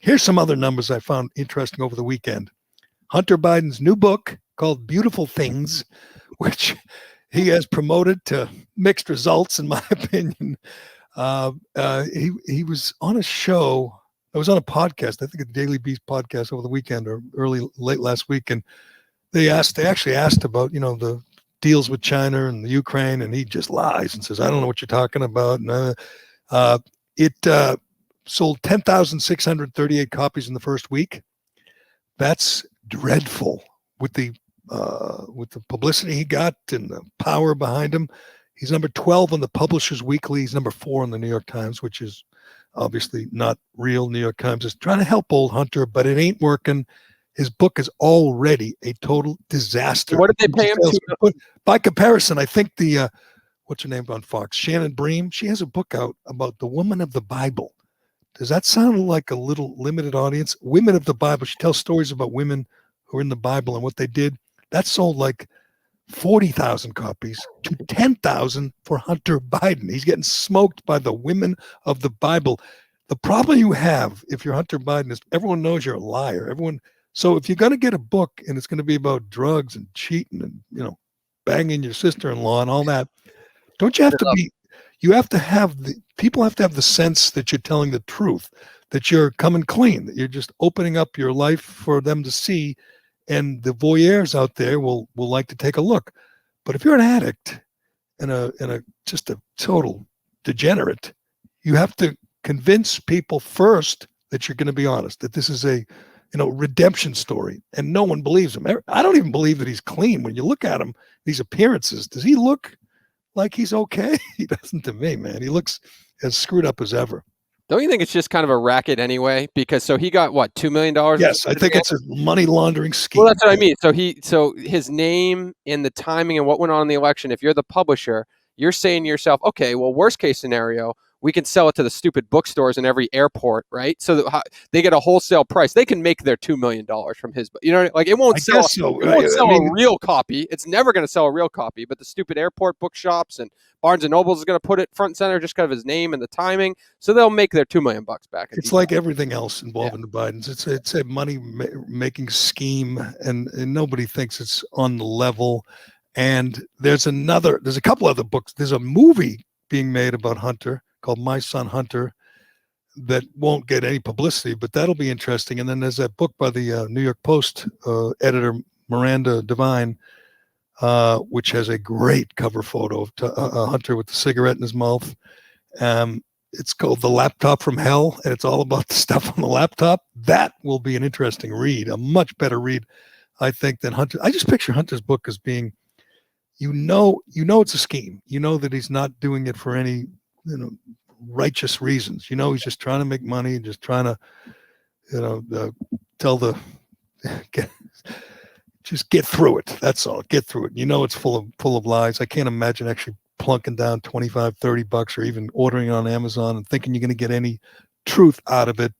Here's some other numbers I found interesting over the weekend. Hunter Biden's new book called Beautiful Things, which he has promoted to mixed results, in my opinion. He was on a show. I was on a podcast, I think a Daily Beast podcast over the weekend or late last week, and they actually asked about the deals with China and the Ukraine, and he just lies and says, "I don't know what you're talking about." And it sold 10,638 copies in the first week. That's dreadful with the publicity he got and the power behind him. He's number 12 on the Publishers Weekly. He's number 4 on the New York Times, which is obviously not real. New York Times is trying to help old Hunter, but it ain't working. His book is already a total disaster. What did they pay him to? By comparison, I think what's her name on Fox? Shannon Bream. She has a book out about the woman of the Bible. Does that sound like a little limited audience? Women of the Bible. She tells stories about women who are in the Bible and what they did. That sold like 40,000 copies to 10,000 for Hunter Biden. He's getting smoked by the women of the Bible. The problem you have if you're Hunter Biden is everyone knows you're a liar. So if you're going to get a book and it's going to be about drugs and cheating and, banging your sister-in-law and all that, don't you have to be, you have to have people have to have the sense that you're telling the truth, that you're coming clean, that you're just opening up your life for them to see. And the voyeurs out there will like to take a look. But if you're an addict and just a total degenerate, you have to convince people first that you're going to be honest, that this is a redemption story, and no one believes him. I don't even believe that he's clean. When you look at him, these appearances, does he look like he's okay? He doesn't to me, man. He looks as screwed up as ever. Don't you think it's just kind of a racket anyway? Because he got what, $2 million? Yes, I think it's a money laundering scheme. Well, that's what I mean. So his name and the timing and what went on in the election. If you're the publisher, you're saying to yourself, okay, well, worst case scenario, we can sell it to the stupid bookstores in every airport, right? So that they get a wholesale price. They can make their $2 million from his, like it won't sell. It won't sell a real copy. It's never going to sell a real copy. But the stupid airport bookshops and Barnes and Nobles is going to put it front and center just because of his name and the timing. So they'll make their $2 million back. It's like everything else involving the Bidens. It's a money making scheme, and nobody thinks it's on the level. And there's a couple other books. There's a movie being made about Hunter called My Son Hunter that won't get any publicity, but that'll be interesting. And then there's that book by the New York Post editor Miranda Devine, which has a great cover photo of Hunter with the cigarette in his mouth. It's called The Laptop from Hell, and it's all about the stuff on the laptop. That will be an interesting read, a much better read, I think, than Hunter. I just picture Hunter's book as being, it's a scheme. You know that he's not doing it for any righteous reasons. He's just trying to make money, just trying to, just get through it. That's all. Get through it. It's full of lies. I can't imagine actually plunking down $25, $30 or even ordering it on Amazon and thinking you're going to get any truth out of it.